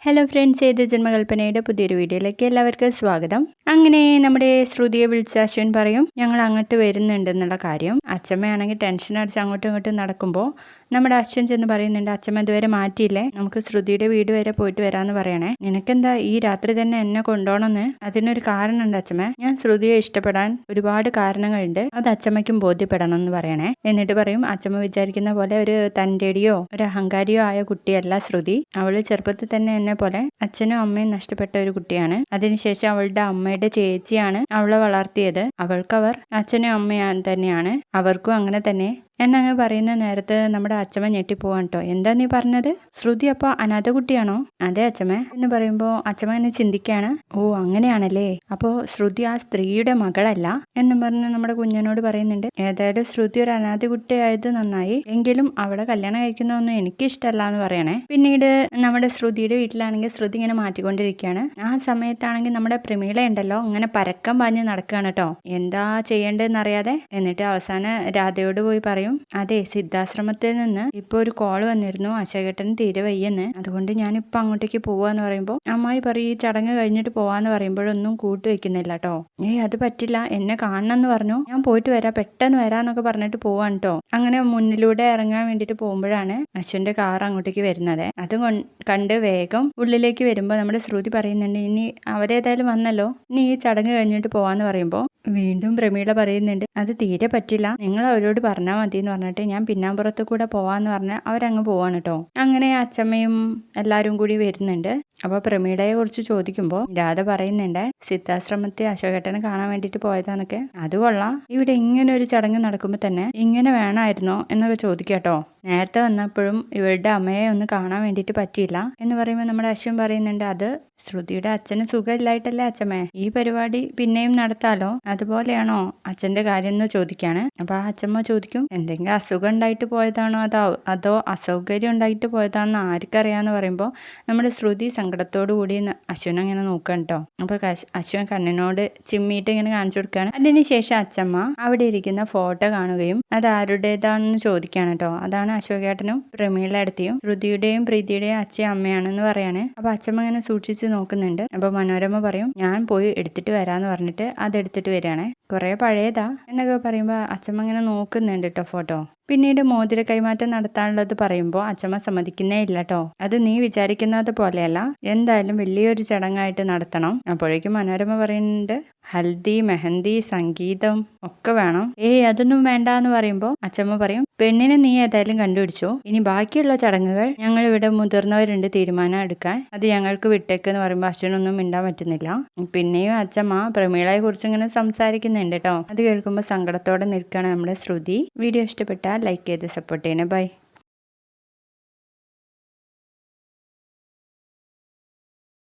Hello friends, ഏത് ജന്മകൽപ്പനയുടെ പുതിയൊരു വീഡിയോയിലേക്ക് എല്ലാവർക്കും സ്വാഗതം. അങ്ങനെ നമ്മുടെ ശ്രുതിയെ വിളിച്ച അശ്വിൻ പറയും ഞങ്ങൾ അങ്ങോട്ട് വരുന്നുണ്ടെന്നുള്ള കാര്യം. അച്ഛമ്മയാണെങ്കിൽ ടെൻഷൻ അടിച്ച് അങ്ങോട്ടും ഇങ്ങോട്ടും നടക്കുമ്പോൾ നമ്മുടെ അശ്വിൻ ചെന്ന് പറയുന്നുണ്ട്, അച്ഛമ്മ ഇതുവരെ മാറ്റിയില്ലേ, നമുക്ക് ശ്രുതിയുടെ വീട് വരെ പോയിട്ട് വരാമെന്ന് പറയണേ. നിനക്കെന്താ ഈ രാത്രി തന്നെ എന്നെ കൊണ്ടുപോകണമെന്ന്? അതിനൊരു കാരണമുണ്ട് അച്ഛമ്മ. ഞാൻ ശ്രുതിയെ ഇഷ്ടപ്പെടാൻ ഒരുപാട് കാരണങ്ങളുണ്ട്, അത് അച്ഛമ്മയ്ക്കും ബോധ്യപ്പെടണം എന്ന് പറയണേ. എന്നിട്ട് പറയും, അച്ഛമ്മ വിചാരിക്കുന്ന പോലെ ഒരു തൻ്റെടിയോ ഒരു അഹങ്കാരിയോ ആയ കുട്ടിയല്ല ശ്രുതി. അവള് ചെറുപ്പത്തിൽ തന്നെ എന്നെ പോലെ അച്ഛനും അമ്മയും നഷ്ടപ്പെട്ട ഒരു കുട്ടിയാണ്. അതിനുശേഷം അവളുടെ അമ്മയുടെ ചേച്ചിയാണ് അവളെ വളർത്തിയത്. അവൾക്കവർ അച്ഛനും അമ്മയും തന്നെയാണ്, അവർക്കും അങ്ങനെ തന്നെ എന്നങ്ങ് പറയുന്ന നേരത്ത് നമ്മുടെ അച്ഛമ്മ ഞെട്ടിപ്പോവാൻ കേട്ടോ. എന്താ നീ പറഞ്ഞത്? ശ്രുതി അപ്പോൾ അനാഥ കുട്ടിയാണോ? അതെ അച്ഛമ്മ എന്ന് പറയുമ്പോൾ അച്ഛമ്മ എന്നെ ചിന്തിക്കാണ്, ഓ അങ്ങനെയാണല്ലേ, അപ്പോൾ ശ്രുതി ആ സ്ത്രീയുടെ മകളല്ല എന്നും പറഞ്ഞ് നമ്മുടെ കുഞ്ഞനോട് പറയുന്നുണ്ട്. ഏതായാലും ശ്രുതി ഒരു അനാഥ കുട്ടിയായത് നന്നായി, എങ്കിലും അവളെ കല്യാണം കഴിക്കുന്നതൊന്നും എനിക്ക് ഇഷ്ടമല്ല എന്ന് പറയണേ. പിന്നീട് നമ്മുടെ ശ്രുതിയുടെ വീട്ടിലാണെങ്കിൽ ശ്രുതി ഇങ്ങനെ മാറ്റിക്കൊണ്ടിരിക്കുകയാണ്. ആ സമയത്താണെങ്കിൽ നമ്മുടെ പ്രമീള ഉണ്ടല്ലോ ഇങ്ങനെ പരക്കം പാഞ്ഞ് നടക്കുകയാണ് കേട്ടോ, എന്താ ചെയ്യേണ്ടതെന്ന് അറിയാതെ. എന്നിട്ട് അവസാനം രാധയോട് പോയി പറയും, അതെ സിദ്ധാശ്രമത്തിൽ നിന്ന് ഇപ്പൊ ഒരു കോള് വന്നിരുന്നു, അശോകേട്ടന് തീരെ വയ്യെന്ന്, അതുകൊണ്ട് ഞാനിപ്പോ അങ്ങോട്ടേക്ക് പോവാന്ന് പറയുമ്പോൾ അമ്മായി പറയും ഈ ചടങ്ങ് കഴിഞ്ഞിട്ട് പോവാന്ന് പറയുമ്പോഴൊന്നും കൂട്ടു വെക്കുന്നില്ല കേട്ടോ. അത് പറ്റില്ല, എന്നെ കാണണം എന്ന് പറഞ്ഞു, ഞാൻ പോയിട്ട് വരാം, പെട്ടെന്ന് വരാന്നൊക്കെ പറഞ്ഞിട്ട് പോവാണ് കേട്ടോ. അങ്ങനെ മുന്നിലൂടെ ഇറങ്ങാൻ വേണ്ടിട്ട് പോകുമ്പോഴാണ് അശ്വിന്റെ കാർ അങ്ങോട്ടേക്ക് വരുന്നത്. അത് കണ്ട് വേഗം ഉള്ളിലേക്ക് വരുമ്പോൾ നമ്മുടെ ശ്രുതി പറയുന്നുണ്ട്, ഇനി അവരേതായാലും വന്നല്ലോ, നീ ഈ ചടങ്ങ് കഴിഞ്ഞിട്ട് പോവാന്ന് പറയുമ്പോൾ വീണ്ടും പ്രമീള പറയുന്നുണ്ട്, അത് തീരെ പറ്റില്ല, നിങ്ങൾ അവരോട് പറഞ്ഞാൽ മതി എന്ന് പറഞ്ഞിട്ട് ഞാൻ പിന്നാമ്പുറത്ത് കൂടെ പോവാന്ന് പറഞ്ഞാൽ അവരങ്ങ് പോവാണ് കേട്ടോ. അങ്ങനെ അച്ഛമ്മയും എല്ലാവരും കൂടി വരുന്നുണ്ട്. അപ്പോൾ പ്രമീളയെ കുറിച്ച് ചോദിക്കുമ്പോൾ രാധ പറയുന്നുണ്ട്, സിദ്ധാശ്രമത്തെ അശോകേട്ടനെ കാണാൻ വേണ്ടിയിട്ട് പോയതാന്നൊക്കെ. അത് കൊള്ളാം, ഇവിടെ ഇങ്ങനെ ഒരു ചടങ്ങ് നടക്കുമ്പോൾ തന്നെ ഇങ്ങനെ വേണമായിരുന്നോ എന്നൊക്കെ ചോദിക്കാട്ടോ. നേരത്തെ വന്നപ്പോഴും ഇവളുടെ അമ്മയെ ഒന്ന് കാണാൻ വേണ്ടിയിട്ട് പറ്റിയില്ല എന്ന് പറയുമ്പോൾ നമ്മുടെ അശ്വിൻ പറയുന്നുണ്ട്, അത് ശ്രുതിയുടെ അച്ഛന് സുഖമില്ലായിട്ടല്ലേ അച്ഛമ്മേ, ഈ പരിപാടി പിന്നെയും നടത്താലോ, അതുപോലെയാണോ അച്ഛന്റെ കാര്യം എന്ന് ചോദിക്കാണ്. അപ്പൊ ആ അച്ഛമ്മ ചോദിക്കും, എന്തെങ്കിലും അസുഖം ഉണ്ടായിട്ട് പോയതാണോ അതോ അസൗകര്യം ഉണ്ടായിട്ട് പോയതാണെന്ന് ആർക്കറിയാന്ന് പറയുമ്പോൾ നമ്മുടെ ശ്രുതി സങ്കടത്തോടു കൂടി അശ്വിൻ അങ്ങനെ നോക്കാൻ കേട്ടോ. അപ്പൊ അശ്വിൻ കണ്ണിനോട് ചിമ്മിയിട്ട് ഇങ്ങനെ കാണിച്ചു കൊടുക്കുകയാണ്. അതിനുശേഷം അച്ഛമ്മ അവിടെ ഇരിക്കുന്ന ഫോട്ടോ കാണുകയും അത് ആരുടേതാണെന്ന് ചോദിക്കാണ് കേട്ടോ. അതാണ് അശോകേട്ടനും പ്രമീള അടുത്തിയും ശ്രുതിയുടെയും പ്രീതിയുടെയും അച്ഛയും അമ്മയാണെന്ന് പറയാണ്. അപ്പൊ അച്ഛമ്മ ഇങ്ങനെ സൂക്ഷിച്ച് നോക്കുന്നുണ്ട്. അപ്പൊ മനോരമ പറയും, ഞാൻ പോയി എടുത്തിട്ട് വരാന്ന് പറഞ്ഞിട്ട് അത് എടുത്തിട്ട് വരികയാണെ. കുറെ പഴയതാ എന്നൊക്കെ പറയുമ്പോൾ അച്ഛമ്മ ഇങ്ങനെ നോക്കുന്നുണ്ട് കേട്ടോ ഫോട്ടോ. പിന്നീട് മോതിര കൈമാറ്റം നടത്താനുള്ളത് പറയുമ്പോൾ അച്ഛമ്മ സമ്മതിക്കുന്നേ ഇല്ല കേട്ടോ. അത് നീ വിചാരിക്കുന്നത് പോലെയല്ല, എന്തായാലും വലിയൊരു ചടങ്ങായിട്ട് നടത്തണം. അപ്പോഴേക്കും മനോരമ പറയുന്നുണ്ട്, ഹൽദി മെഹന്തി സംഗീതം ഒക്കെ വേണം. അതൊന്നും വേണ്ട എന്ന് പറയുമ്പോൾ അച്ഛമ്മ പറയും, പെണ്ണിനെ നീ ഏതായാലും കണ്ടുപിടിച്ചോ, ഇനി ബാക്കിയുള്ള ചടങ്ങുകൾ ഞങ്ങൾ ഇവിടെ മുതിർന്നവരുണ്ട് തീരുമാനം എടുക്കാൻ, അത് ഞങ്ങൾക്ക് വിട്ടേക്കെന്ന് പറയുമ്പോൾ അച്ഛനൊന്നും മിണ്ടാൻ പറ്റുന്നില്ല. പിന്നെയും അച്ഛമ്മ പ്രമീളയെ കുറിച്ച് ഇങ്ങനെ സംസാരിക്കുന്നുണ്ട് കേട്ടോ. അത് കേൾക്കുമ്പോൾ സങ്കടത്തോടെ നിൽക്കുകയാണ് നമ്മുടെ ശ്രുതി. വീഡിയോ ഇഷ്ടപ്പെട്ടാൽ ലൈക്ക് ചെയ്ത് സപ്പോർട്ട് ചെയ്യണേ. ബൈ.